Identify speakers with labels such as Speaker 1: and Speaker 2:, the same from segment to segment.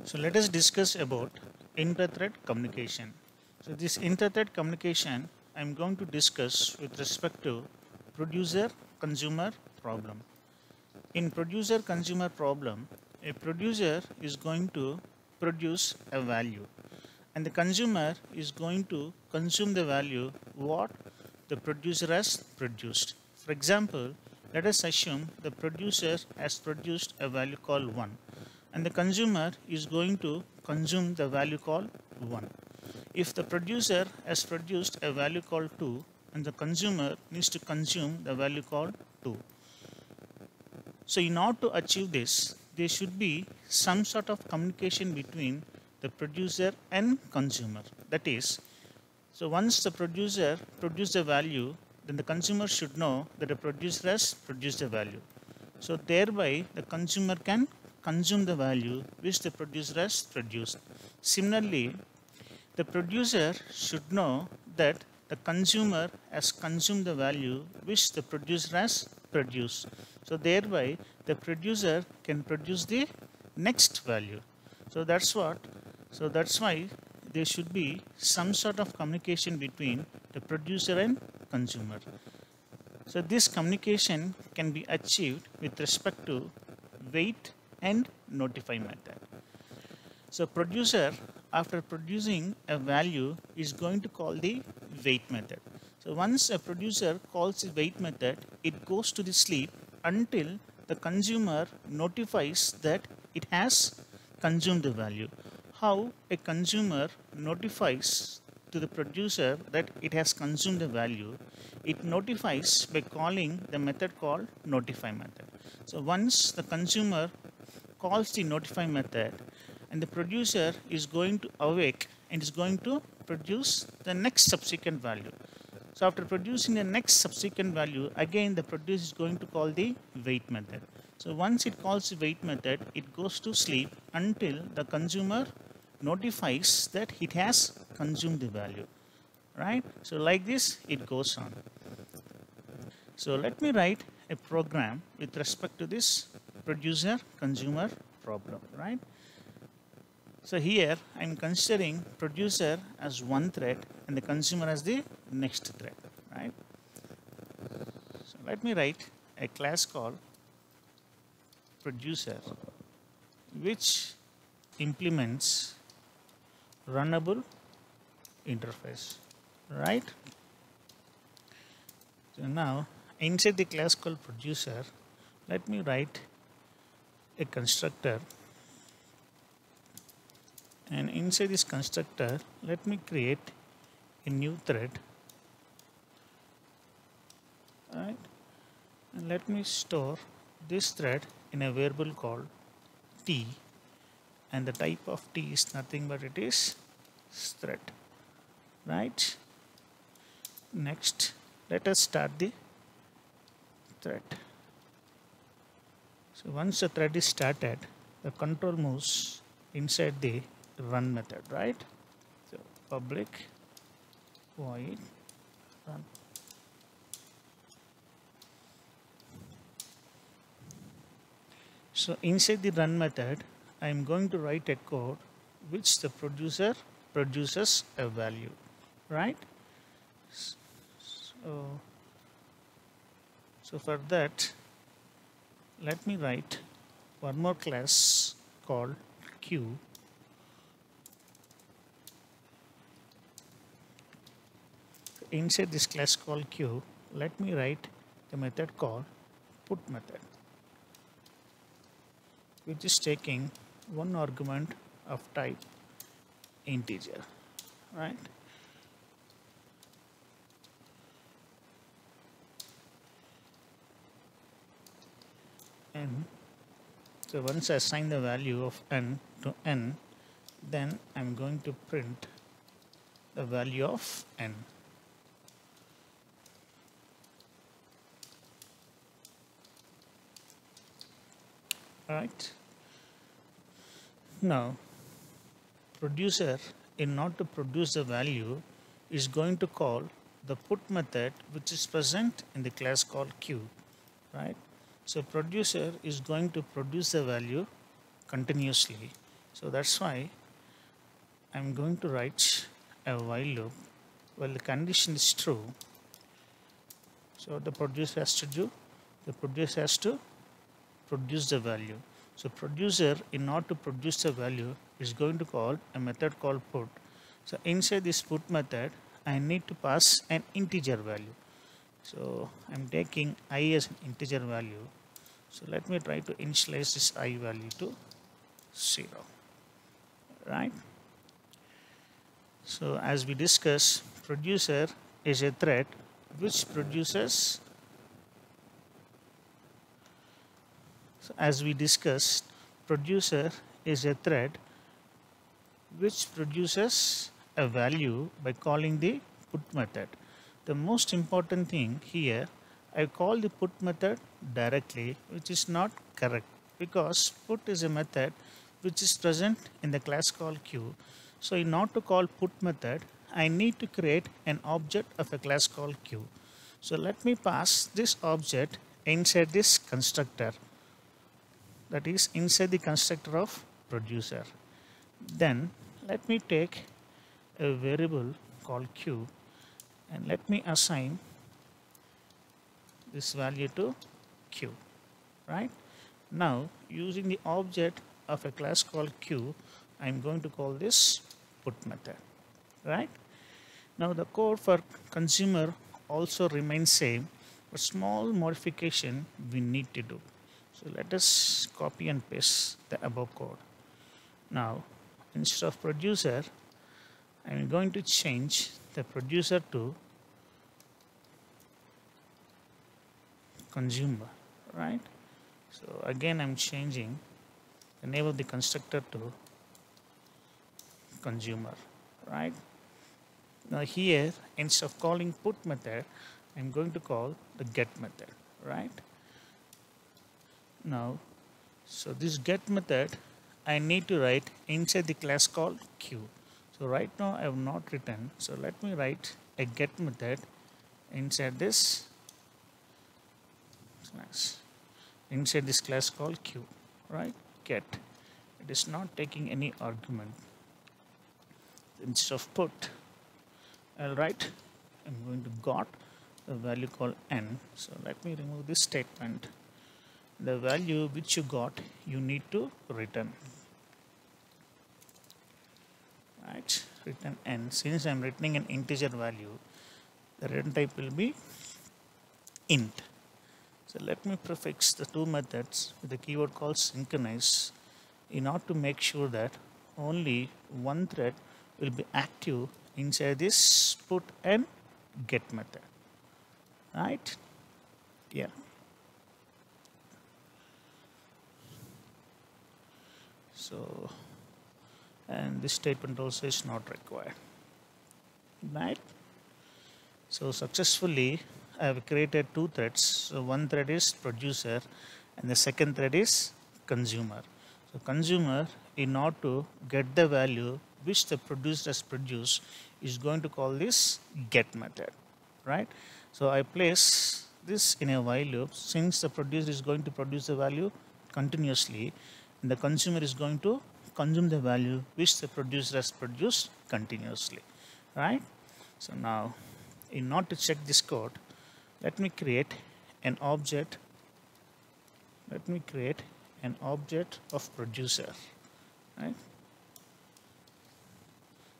Speaker 1: So let us discuss about inter-thread communication. So this inter-thread communication I am going to discuss with respect to producer-consumer problem. In producer-consumer problem, a producer is going to produce a value and the consumer is going to consume the value what the producer has produced. For example, let us assume the producer has produced a value called 1 and the consumer is going to consume the value called 1. If the producer has produced a value called 2 and the consumer needs to consume the value called 2. So in order to achieve this, there should be some sort of communication between the producer and consumer. That is, so once the producer produces a value, then the consumer should know that the producer has produced a value. So thereby the consumer can consume the value which the producer has produced. Similarly, the producer should know that the consumer has consumed the value which the producer has produced. So thereby the producer can produce the next value. So that's why there should be some sort of communication between the producer and consumer. So this communication can be achieved with respect to wait and notify method. So producer, after producing a value, is going to call the wait method. So once a producer calls the wait method, it goes to the sleep until the consumer notifies that it has consumed the value. How a consumer notifies to the producer that it has consumed the value? It notifies by calling the method called notify method. So once the consumer calls the notify method and the producer is going to awake and is going to produce the next subsequent value. So after producing the next subsequent value, again the producer is going to call the wait method. So once it calls the wait method, it goes to sleep until the consumer notifies that it has consumed the value, right? So like this it goes on. So let me write a program with respect to this producer consumer problem, right? So here I am considering producer as one thread and the consumer as the next thread, right? So let me write a class called producer which implements runnable interface, right? So now inside the class called producer, let me write a constructor, and inside this constructor let me create a new thread, right? And let me store this thread in a variable called t, and the type of t is nothing but it is thread, right? Next, let us start the thread. So once the thread is started, the control moves inside the run method, right? So public void run. So inside the run method, I am going to write a code which the producer produces a value, right? So for that, let me write one more class called queue. Inside this class called queue, let me write the method called put method, which is taking one argument of type integer, right? And so once I assign the value of n to n, then I'm going to print the value of n. Right? Now, producer, in order to produce the value, is going to call the put method which is present in the class called queue, right? So producer is going to produce the value continuously. So that's why I'm going to write a while loop. Well, the condition is true. So what the producer has to do, the producer has to produce the value. So producer, in order to produce the value, is going to call a method called put. So inside this put method, I need to pass an integer value. So I'm taking I as an integer value. So let me try to initialize this I value to 0, right? So as we discussed, producer is a thread which produces, so as we discussed, producer is a thread which produces a value by calling the put method. The most important thing here, I call the put method directly, which is not correct, because put is a method which is present in the class called queue. So in order to call put method, I need to create an object of a class called queue. So let me pass this object inside this constructor, that is inside the constructor of producer. Then let me take a variable called queue and let me assign this value to queue, right? Now using the object of a class called queue, I'm going to call this put method, right? Now the code for consumer also remains same, but small modification we need to do. So let us copy and paste the above code. Now instead of producer, I'm going to change the producer to consumer, right? So again I'm changing the name of the constructor to consumer, right? Now here, instead of calling put method, I'm going to call the get method, right? Now, so this get method, I need to write inside the class called queue. So right now I have not written, so let me write a get method inside this class, inside this class called queue, right? Get. It is not taking any argument. Instead of put, I'll write, I'm going to got a value called n. So let me remove this statement. The value which you got, you need to return, right? Return n. Since I'm returning an integer value, the return type will be int. So let me prefix the two methods with a keyword called synchronize in order to make sure that only one thread will be active inside this put and get method, right? Yeah. So, and this statement also is not required, right? So successfully I have created two threads. So one thread is producer and the second thread is consumer. So consumer, in order to get the value which the producer has produced, is going to call this get method, right? So I place this in a while loop. Since the producer is going to produce the value continuously, and the consumer is going to consume the value which the producer has produced continuously, right? So now, in order to check this code, let me create an object. Let me create an object of producer, right?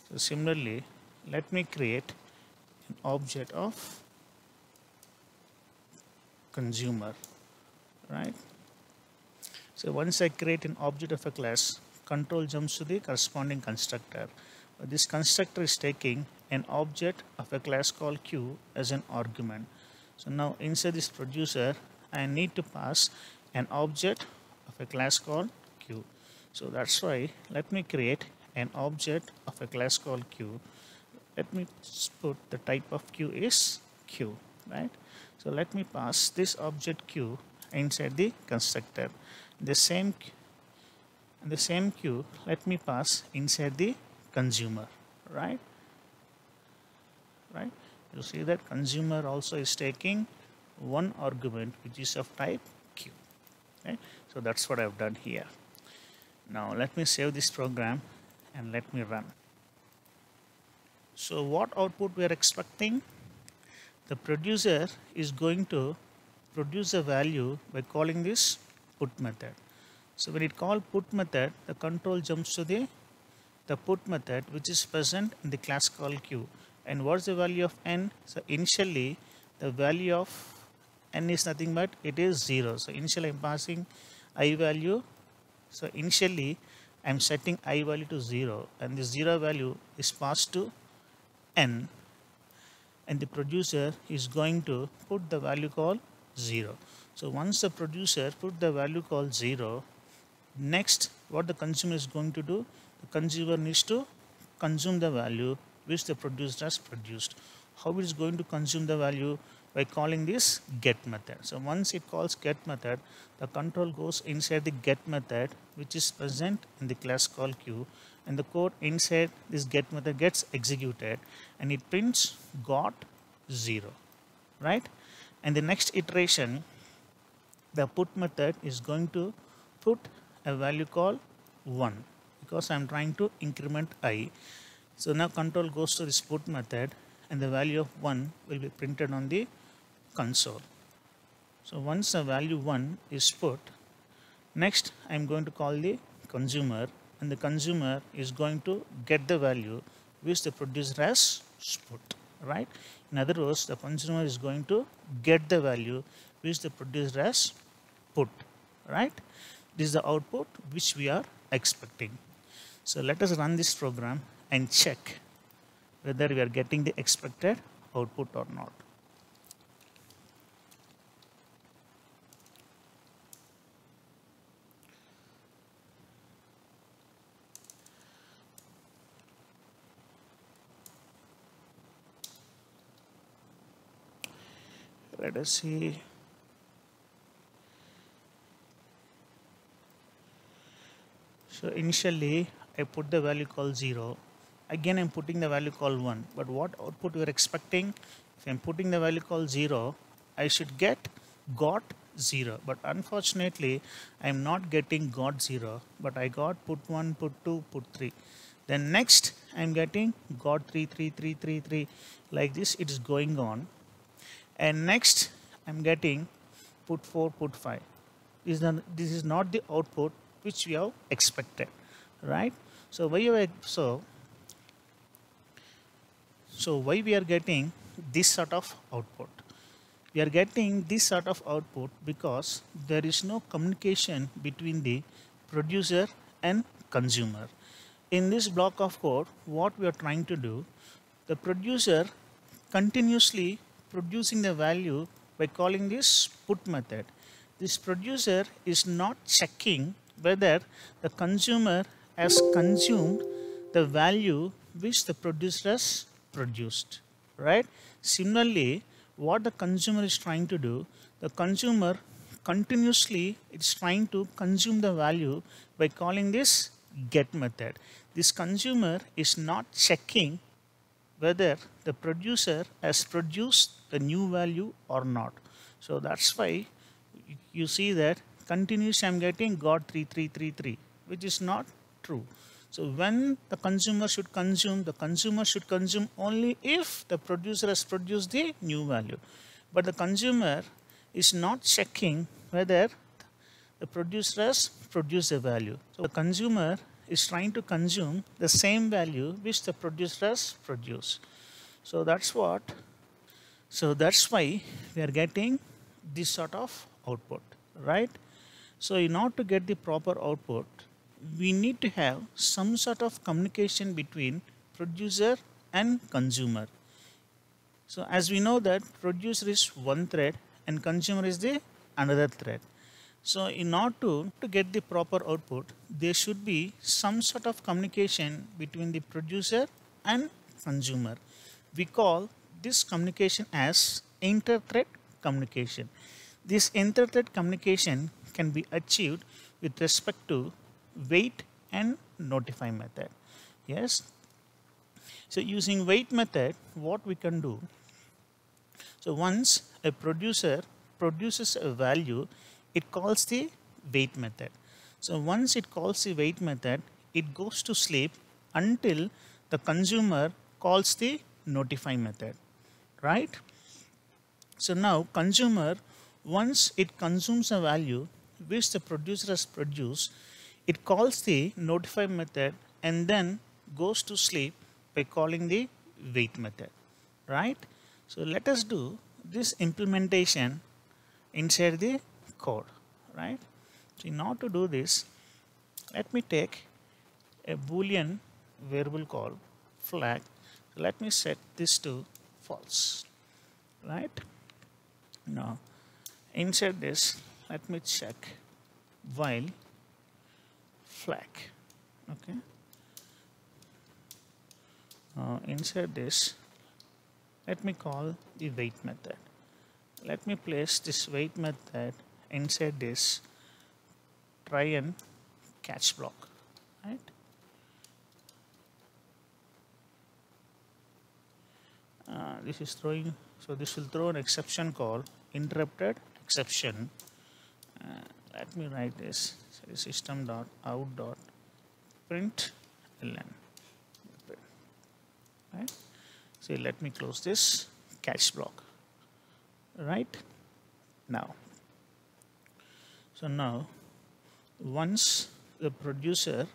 Speaker 1: So similarly, let me create an object of consumer, right? So once I create an object of a class, control jumps to the corresponding constructor. This constructor is taking an object of a class called queue as an argument. So now inside this producer, I need to pass an object of a class called queue. So that's why let me create an object of a class called queue. Let me put the type of queue is queue, right? So let me pass this object queue inside the constructor. The same queue, let me pass inside the consumer, right? Right? You see that consumer also is taking one argument which is of type queue. Okay? So that's what I've done here. Now let me save this program and let me run. So what output we are expecting? The producer is going to produce a value by calling this put method. So when it call put method, the control jumps to the put method which is present in the class call queue. And what's the value of n? So initially the value of n is nothing but it is 0. So initially I'm passing I value. So initially I'm setting I value to 0 and the 0 value is passed to n, and the producer is going to put the value called 0. So once the producer put the value called 0, next what the consumer is going to do, the consumer needs to consume the value which the producer has produced. How it is going to consume the value? By calling this get method. So once it calls get method, the control goes inside the get method which is present in the class call queue, and the code inside this get method gets executed and it prints got 0, right? And the next iteration, the put method is going to put a value called 1 because I'm trying to increment I. So now control goes to this put method and the value of 1 will be printed on the console. So once the value 1 is put, next I'm going to call the consumer, and the consumer is going to get the value which the producer has put, right? In other words, the consumer is going to get the value which the producer has put, right? This is the output which we are expecting. So let us run this program and check whether we are getting the expected output or not. Let us see. So initially I put the value called 0. Again I'm putting the value called 1. But what output we are expecting? If I'm putting the value called 0, I should get got 0. But unfortunately I'm not getting got 0. But I got put 1, put 2, put 3. Then next I'm getting got 3, 3, 3, 3, 3. Like this it is going on. And next I'm getting put 4, put 5. This is not the output which we have expected, right? So why we are getting this sort of output? We are getting this sort of output because there is no communication between the producer and consumer. In this block of code, what we are trying to do, the producer continuously producing the value by calling this put method. This producer is not checking whether the consumer has consumed the value which the producer has produced, right? Similarly, what the consumer is trying to do, the consumer continuously is trying to consume the value by calling this get method. This consumer is not checking whether the producer has produced the new value or not. So that's why you see that continuously I'm getting got 3, 3, 3, 3, which is not true. So when the consumer should consume only if the producer has produced the new value. But the consumer is not checking whether the producer has produced a value. So the consumer is trying to consume the same value which the producer has produced. So that's why we are getting this sort of output, right? So in order to get the proper output, we need to have some sort of communication between producer and consumer. So as we know that producer is one thread and consumer is the another thread. So in order to get the proper output, there should be some sort of communication between the producer and consumer. We call this communication as inter-thread communication. This inter-thread communication can be achieved with respect to wait and notify method. Yes. So using wait method, what we can do? So once a producer produces a value, it calls the wait method. So once it calls the wait method, it goes to sleep until the consumer calls the notify method, right? So now consumer, once it consumes a value which the producer has produced, it calls the notify method and then goes to sleep by calling the wait method, right? So let us do this implementation inside the code, right? So in order to do this, let me take a boolean variable called flag. So let me set this to false, right? Now inside this, let me check while flag. Okay. Inside this, let me call the wait method. Let me place this wait method inside this try and catch block, right? This is throwing, so this will throw an exception called interrupted exception. Let me write this. So system.out.println, right? So let me close this catch block, right? Now, so now once the producer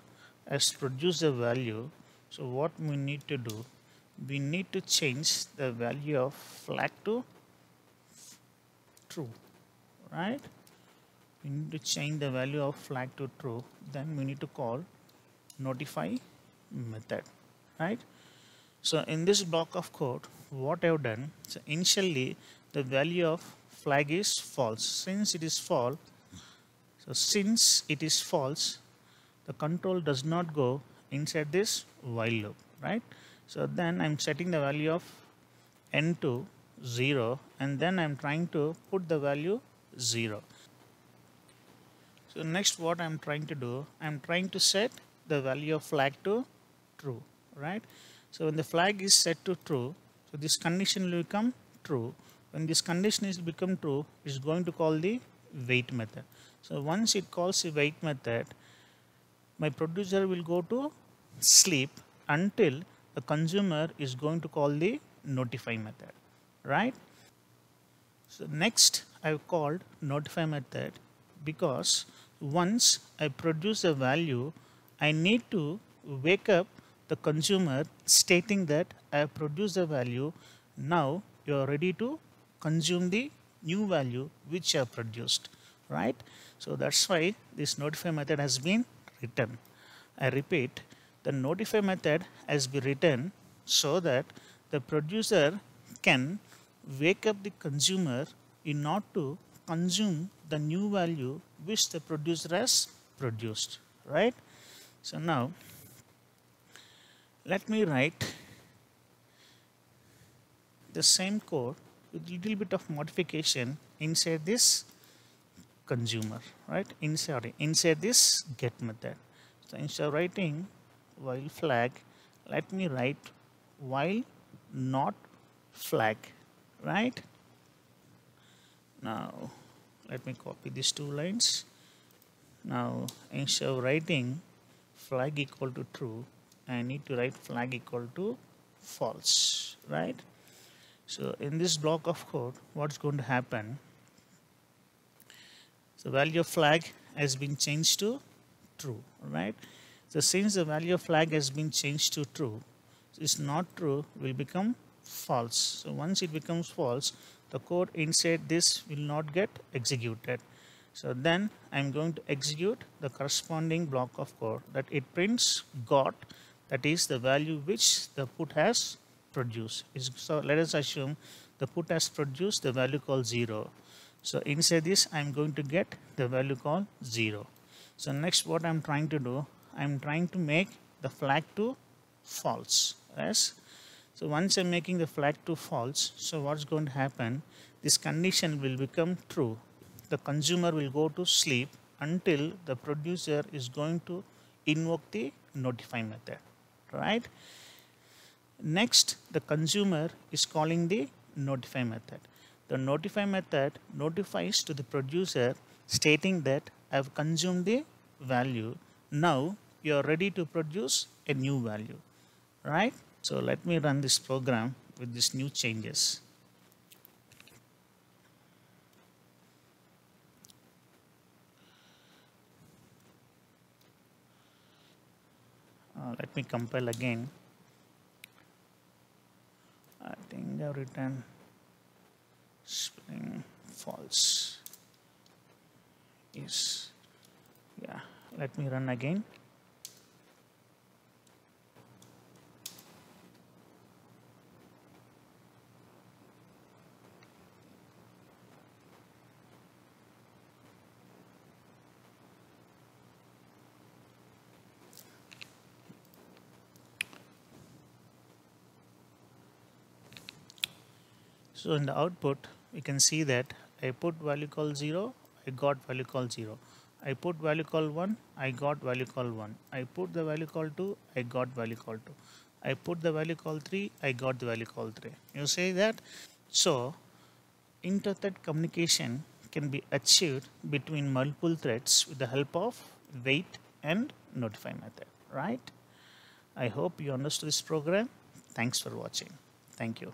Speaker 1: has produced a value, so what we need to do, we need to change the value of flag to true, right? We need to change the value of flag to true, then we need to call notify method, right? So in this block of code, what I have done, so initially the value of flag is false. Since it is false, the control does not go inside this while loop, right? So then I'm setting the value of n to 0 and then I'm trying to put the value 0. So next what I'm trying to do, I'm trying to set the value of flag to true, right? So when the flag is set to true, so this condition will become true. When this condition is become true, it's going to call the wait method. So once it calls the wait method, my producer will go to sleep until the consumer is going to call the notify method, right? So next I've called notify method because once I produce a value, I need to wake up the consumer stating that I have produced a value. Now you are ready to consume the new value which I have produced, right? So that's why this notify method has been written. I repeat, the notify method has been written so that the producer can wake up the consumer in order to consume the new value which the producer has produced, right? So now let me write the same code with little bit of modification inside this consumer, right? Inside this get method. So instead of writing while flag, let me write while not flag, right? Now let me copy these two lines. Now instead of writing flag equal to true, I need to write flag equal to false, right? So in this block of code, what's going to happen? The value of flag has been changed to true, right? So since the value of flag has been changed to true, it's not true will become false. So once it becomes false, the code inside this will not get executed. So then I'm going to execute the corresponding block of code that it prints got, that is the value which the put has produced. So let us assume the put has produced the value called 0. So inside this I'm going to get the value called 0. So next what I'm trying to do, I'm trying to make the flag to false. Yes. So once I'm making the flag to false, so what's going to happen? This condition will become true. The consumer will go to sleep until the producer is going to invoke the notify method, right? Next, the consumer is calling the notify method. The notify method notifies to the producer stating that I have consumed the value. Now you are ready to produce a new value, right? So let me run this program with these new changes. Let me compile again. I think I've written spring false. Yes. Yeah. Let me run again. So in the output, we can see that I put value called 0, I got value called 0. I put value called 1, I got value called 1. I put the value called 2, I got value called 2. I put the value called 3, I got the value called 3. You see that? So inter-thread communication can be achieved between multiple threads with the help of wait and notify method, right? I hope you understood this program. Thanks for watching. Thank you.